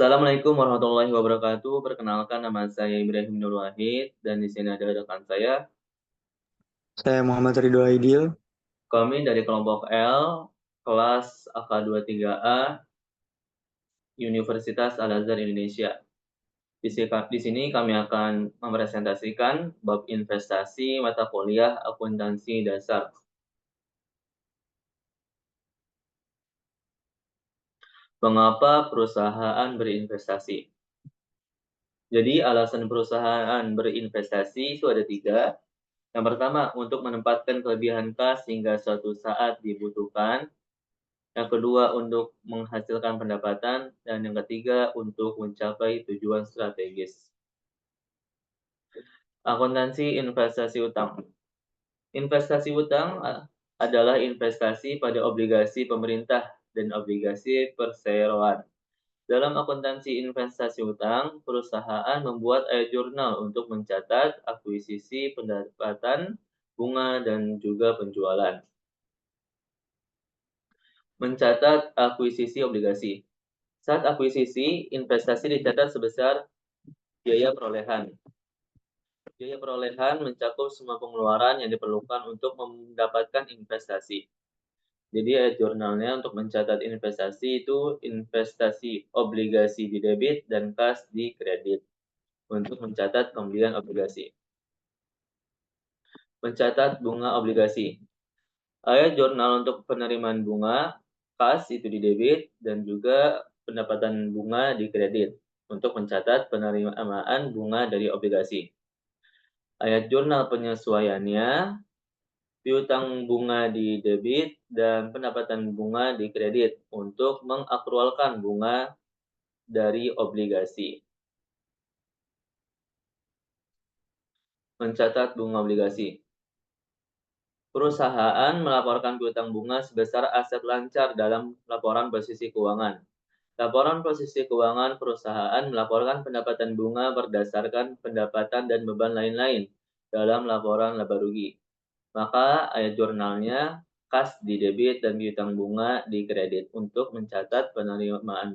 Assalamualaikum warahmatullahi wabarakatuh. Perkenalkan nama saya Ibrahim Nur Wahid dan di sini ada rekan saya. Saya Muhammad Ridho Aidil. Kami dari kelompok L, kelas AK23A, Universitas Al-Azhar Indonesia. Di sini kami akan mempresentasikan bab investasi mata kuliah akuntansi dasar. Mengapa perusahaan berinvestasi? Jadi alasan perusahaan berinvestasi itu ada 3. Yang pertama, untuk menempatkan kelebihan kas hingga suatu saat dibutuhkan. Yang kedua, untuk menghasilkan pendapatan. Dan yang ketiga, untuk mencapai tujuan strategis. Akuntansi investasi utang. Investasi utang adalah investasi pada obligasi pemerintah dan obligasi perseroan. Dalam akuntansi investasi utang, perusahaan membuat jurnal untuk mencatat akuisisi, pendapatan, bunga, dan juga penjualan. Mencatat akuisisi obligasi. Saat akuisisi, investasi dicatat sebesar biaya perolehan. Biaya perolehan mencakup semua pengeluaran yang diperlukan untuk mendapatkan investasi. Jadi jurnalnya untuk mencatat investasi itu investasi obligasi di debit dan kas di kredit untuk mencatat pembelian obligasi. Mencatat bunga obligasi. Jurnal untuk penerimaan bunga, kas itu di debit dan juga pendapatan bunga di kredit untuk mencatat penerimaan bunga dari obligasi. Jurnal penyesuaiannya, piutang bunga di debit dan pendapatan bunga di kredit untuk mengakrualkan bunga dari obligasi. Mencatat bunga obligasi. Perusahaan melaporkan piutang bunga sebesar aset lancar dalam laporan posisi keuangan. Laporan posisi keuangan perusahaan melaporkan pendapatan bunga berdasarkan pendapatan dan beban lain-lain dalam laporan laba rugi. Maka ayat jurnalnya kas di debit dan piutang bunga di kredit untuk mencatat penerimaan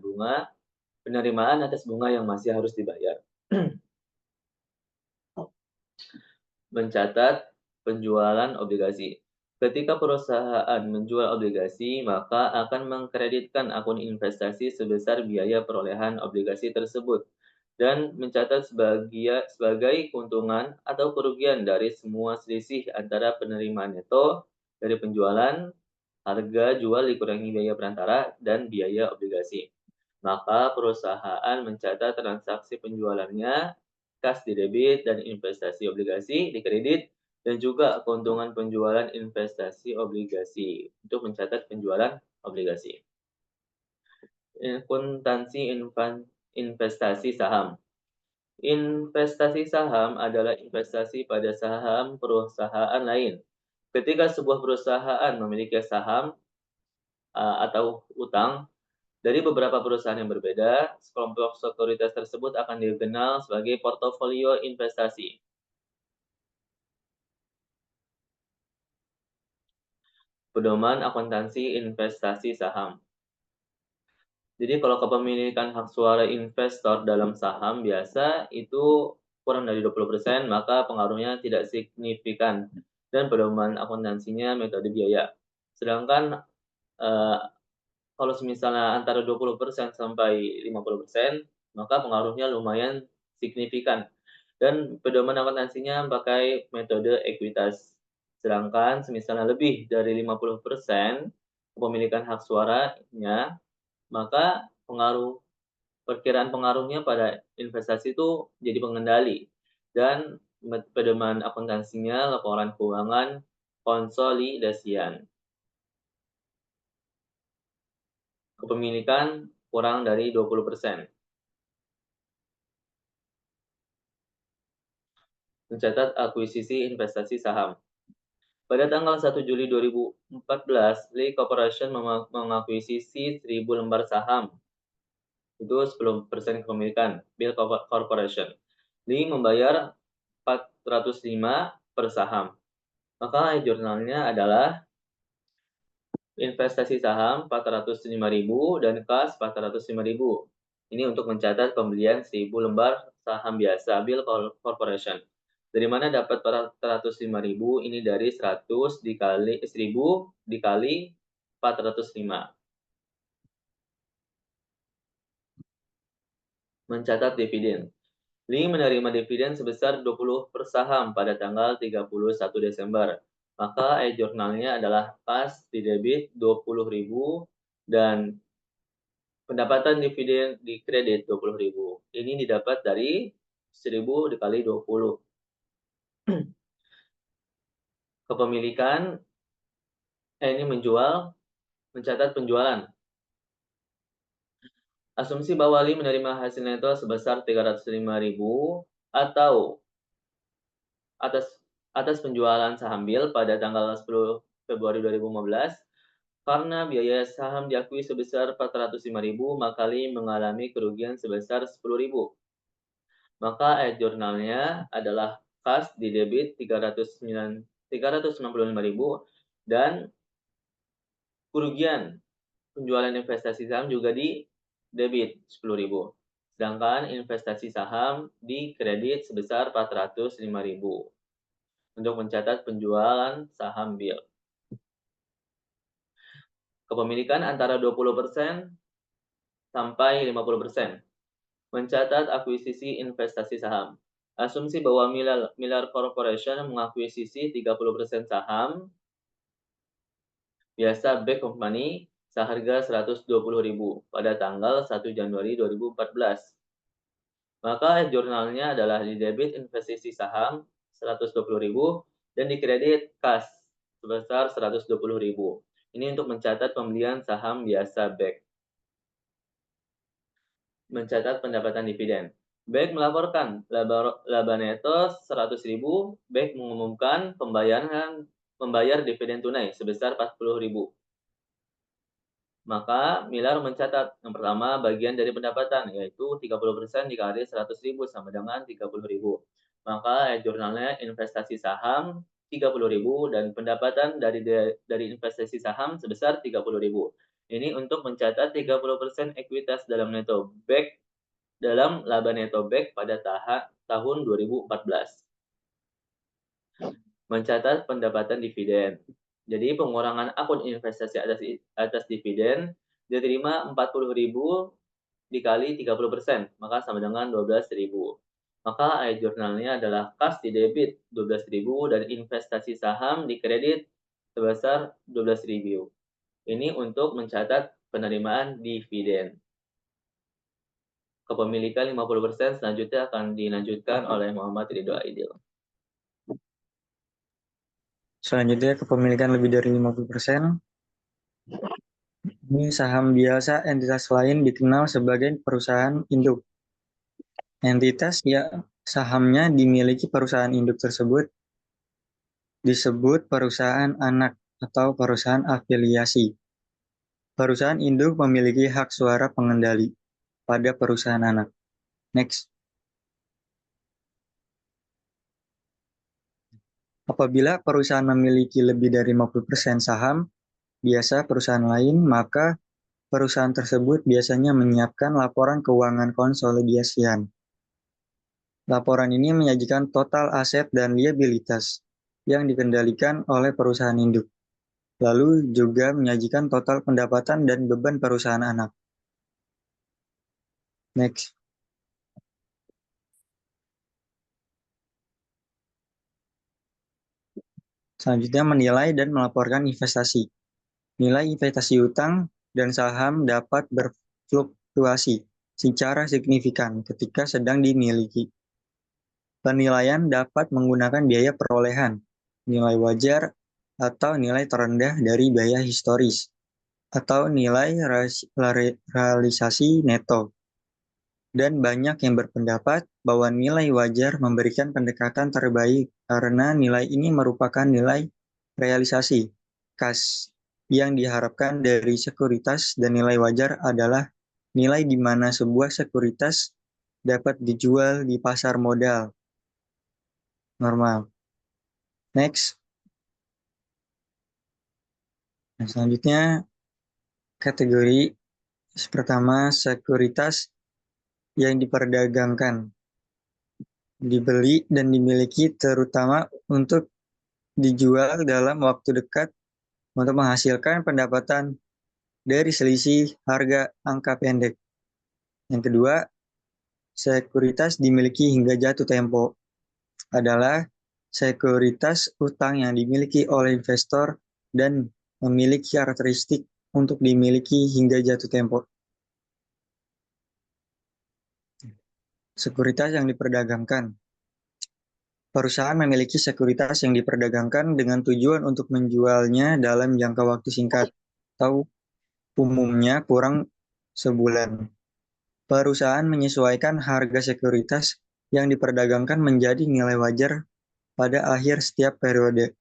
atas bunga yang masih harus dibayar. Mencatat penjualan obligasi. Ketika perusahaan menjual obligasi, maka akan mengkreditkan akun investasi sebesar biaya perolehan obligasi tersebut dan mencatat sebagai keuntungan atau kerugian dari semua selisih antara penerimaan neto dari penjualan, harga jual dikurangi biaya perantara, dan biaya obligasi. Maka perusahaan mencatat transaksi penjualannya, kas di debit, dan investasi obligasi di kredit, dan juga keuntungan penjualan investasi obligasi untuk mencatat penjualan obligasi. Akuntansi investasi saham. Investasi saham adalah investasi pada saham perusahaan lain. Ketika sebuah perusahaan memiliki saham atau utang dari beberapa perusahaan yang berbeda, sekelompok sekuritas tersebut akan dikenal sebagai portofolio investasi. Pedoman akuntansi investasi saham. Jadi kalau kepemilikan hak suara investor dalam saham biasa itu kurang dari 20%, maka pengaruhnya tidak signifikan dan pedoman akuntansinya metode biaya. Sedangkan kalau misalnya antara 20% sampai 50%, maka pengaruhnya lumayan signifikan. Dan pedoman akuntansinya pakai metode ekuitas. Sedangkan misalnya lebih dari 50% kepemilikan hak suaranya, maka perkiraan pengaruhnya pada investasi itu jadi pengendali. Dan pedoman akuntansinya laporan keuangan konsolidasian. Kepemilikan kurang dari 20%. Mencatat akuisisi investasi saham. Pada tanggal 1 Juli 2014, Lee Corporation mengakuisisi 1.000 lembar saham. Itu 10% kepemilikan Bill Corporation. Lee membayar 405 per saham. Maka jurnalnya adalah investasi saham 405.000 dan kas 405.000. Ini untuk mencatat pembelian 1.000 lembar saham biasa Bill Corporation. Dari mana dapat 405.000? Ini dari 100 dikali 1.000 dikali 405. Mencatat dividen. Lee menerima dividen sebesar 20 per saham pada tanggal 31 Desember. Maka jurnalnya adalah kas di debit 20.000 dan pendapatan dividen di kredit 20.000. Ini didapat dari 1.000 dikali 20. Kepemilikan, ini mencatat penjualan. Asumsi bahwa Lee menerima hasil neto sebesar 305.000 atau atas atas penjualan saham Bill pada tanggal 10 Februari 2015. Karena biaya saham diakui sebesar 405.000, maka Lee mengalami kerugian sebesar 10.000. Maka jurnalnya adalah kas di debit 365.000 dan kerugian penjualan investasi saham juga di debit 10.000. Sedangkan investasi saham di kredit sebesar 405.000 untuk mencatat penjualan saham Bill. Kepemilikan antara 20% sampai 50%. Mencatat akuisisi investasi saham. Asumsi bahwa Miller Corporation mengakuisisi 30% saham biasa Beck Company seharga 120.000 pada tanggal 1 Januari 2014. Maka jurnalnya adalah di debit investasi saham 120.000 dan di kredit kas sebesar 120.000. Ini untuk mencatat pembelian saham biasa Beck. Mencatat pendapatan dividen. Beck melaporkan laba neto 100.000. Beck mengumumkan membayar dividen tunai sebesar 40.000. Maka Miller mencatat yang pertama bagian dari pendapatan, yaitu 30% dikali 100.000 sama dengan 30.000. Maka jurnalnya investasi saham 30.000 dan pendapatan dari investasi saham sebesar 30.000. Ini untuk mencatat 30% ekuitas dalam neto Beck dalam laba neto Beck pada tahun 2014. Mencatat pendapatan dividen. Jadi pengurangan akun investasi atas dividen diterima 40.000 dikali 30%, maka sama dengan 12.000. Maka jurnalnya adalah kas di debit 12.000 dan investasi saham di kredit sebesar 12.000. Ini untuk mencatat penerimaan dividen. Kepemilikan 50% selanjutnya akan dilanjutkan oleh Muhammad Ridho Aidil. Selanjutnya kepemilikan lebih dari 50%. Ini saham biasa entitas lain dikenal sebagai perusahaan induk. Entitas sahamnya dimiliki perusahaan induk tersebut disebut perusahaan anak atau perusahaan afiliasi. Perusahaan induk memiliki hak suara pengendali pada perusahaan anak. Next. Apabila perusahaan memiliki lebih dari 50% saham biasa perusahaan lain, maka perusahaan tersebut biasanya menyiapkan laporan keuangan konsolidasian. Laporan ini menyajikan total aset dan liabilitas yang dikendalikan oleh perusahaan induk, lalu juga menyajikan total pendapatan dan beban perusahaan anak. Next. Selanjutnya menilai dan melaporkan investasi. Nilai investasi utang dan saham dapat berfluktuasi secara signifikan ketika sedang dimiliki. Penilaian dapat menggunakan biaya perolehan, nilai wajar, atau nilai terendah dari biaya historis, atau nilai realisasi neto. Dan banyak yang berpendapat bahwa nilai wajar memberikan pendekatan terbaik karena nilai ini merupakan nilai realisasi kas yang diharapkan dari sekuritas dan nilai wajar adalah nilai di mana sebuah sekuritas dapat dijual di pasar modal normal. Next. Nah, selanjutnya kategori pertama sekuritas yang diperdagangkan, dibeli dan dimiliki terutama untuk dijual dalam waktu dekat untuk menghasilkan pendapatan dari selisih harga angka pendek. Yang kedua, sekuritas dimiliki hingga jatuh tempo adalah sekuritas utang yang dimiliki oleh investor dan memiliki karakteristik untuk dimiliki hingga jatuh tempo. Sekuritas yang diperdagangkan. Perusahaan memiliki sekuritas yang diperdagangkan dengan tujuan untuk menjualnya dalam jangka waktu singkat atau umumnya kurang sebulan. Perusahaan menyesuaikan harga sekuritas yang diperdagangkan menjadi nilai wajar pada akhir setiap periode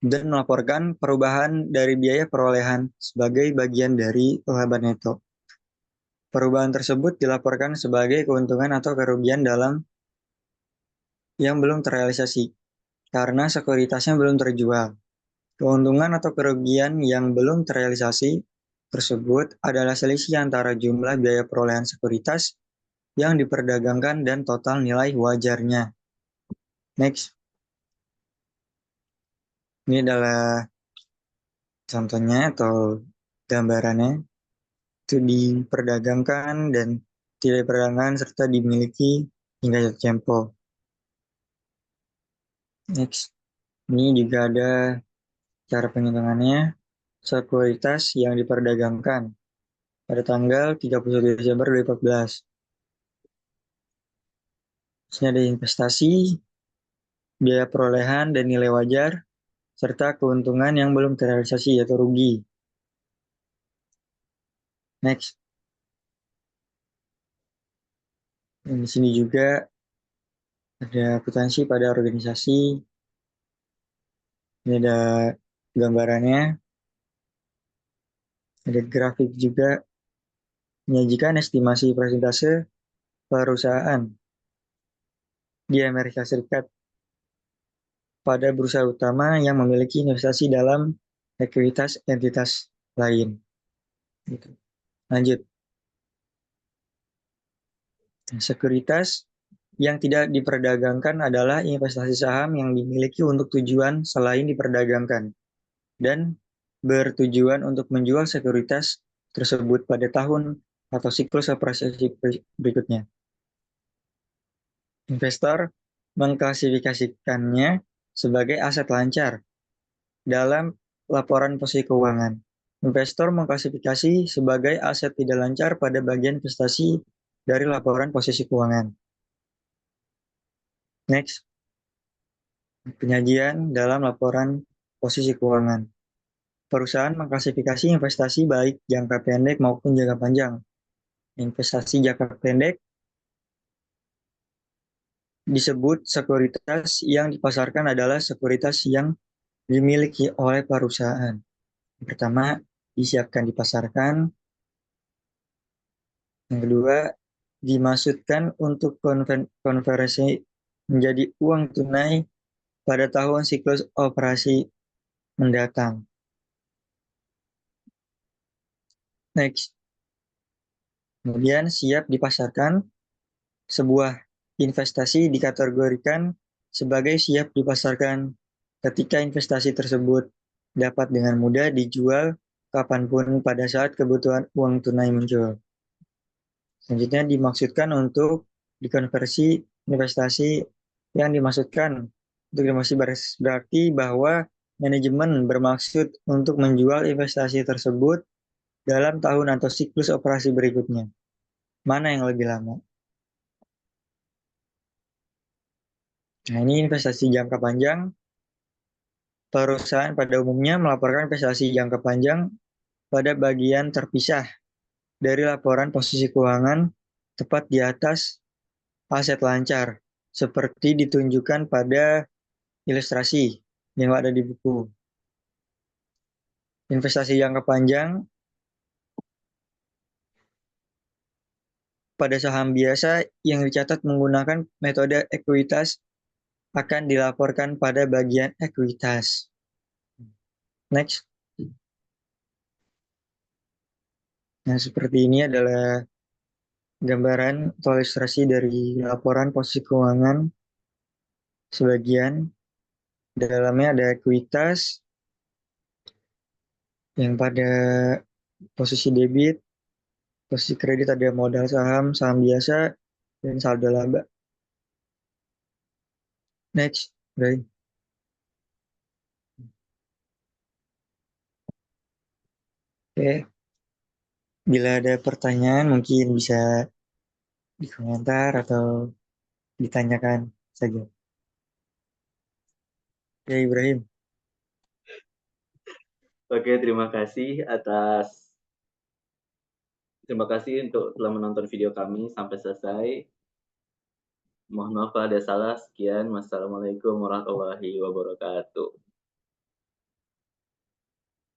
dan melaporkan perubahan dari biaya perolehan sebagai bagian dari laba neto. Perubahan tersebut dilaporkan sebagai keuntungan atau kerugian dalam yang belum terrealisasi karena sekuritasnya belum terjual. Keuntungan atau kerugian yang belum terrealisasi tersebut adalah selisih antara jumlah biaya perolehan sekuritas yang diperdagangkan dan total nilai wajarnya. Next, ini adalah contohnya atau gambarannya. Itu diperdagangkan dan tidak diperdagangkan serta dimiliki hingga jatuh tempo. Next, ini juga ada cara penghitungannya. Sekuritas yang diperdagangkan pada tanggal 31 Desember 2014. Di sini ada investasi, biaya perolehan dan nilai wajar, serta keuntungan yang belum terrealisasi atau rugi. Next, dan di sini juga ada akuntansi pada organisasi. Ini ada gambarannya, ada grafik juga menyajikan estimasi persentase perusahaan di Amerika Serikat pada bursa utama yang memiliki investasi dalam ekuitas entitas lain. Gitu. Lanjut, sekuritas yang tidak diperdagangkan adalah investasi saham yang dimiliki untuk tujuan selain diperdagangkan dan bertujuan untuk menjual sekuritas tersebut pada tahun atau siklus operasi berikutnya. Investor mengklasifikasikannya sebagai aset lancar dalam laporan posisi keuangan. Investor mengklasifikasi sebagai aset tidak lancar pada bagian investasi dari laporan posisi keuangan. Next, penyajian dalam laporan posisi keuangan. Perusahaan mengklasifikasi investasi baik jangka pendek maupun jangka panjang. Investasi jangka pendek disebut sekuritas yang dipasarkan adalah sekuritas yang dimiliki oleh perusahaan. Pertama, disiapkan dipasarkan. Yang kedua, dimaksudkan untuk konversi menjadi uang tunai pada tahun siklus operasi mendatang. Next, kemudian siap dipasarkan. Sebuah investasi dikategorikan sebagai siap dipasarkan ketika investasi tersebut dapat dengan mudah dijual kapanpun pada saat kebutuhan uang tunai muncul. Selanjutnya dimaksudkan untuk dikonversi investasi yang dimaksudkan untuk investasi berarti bahwa manajemen bermaksud untuk menjual investasi tersebut dalam tahun atau siklus operasi berikutnya. Mana yang lebih lama? Nah, ini investasi jangka panjang. Perusahaan pada umumnya melaporkan investasi jangka panjang pada bagian terpisah dari laporan posisi keuangan tepat di atas aset lancar, seperti ditunjukkan pada ilustrasi yang ada di buku. Investasi jangka panjang pada saham biasa yang dicatat menggunakan metode ekuitas akan dilaporkan pada bagian ekuitas. Next. Nah, seperti ini adalah gambaran atau ilustrasi dari laporan posisi keuangan sebagian. Dalamnya ada ekuitas yang pada posisi debit, posisi kredit ada modal saham, saham biasa, dan saldo laba. Next, right? Oke, bila ada pertanyaan mungkin bisa di komentar atau ditanyakan saja. Ya, Ibrahim. Oke, terima kasih untuk telah menonton video kami sampai selesai. Mohon maaf kalau ada salah. Sekian. Wassalamualaikum warahmatullahi wabarakatuh.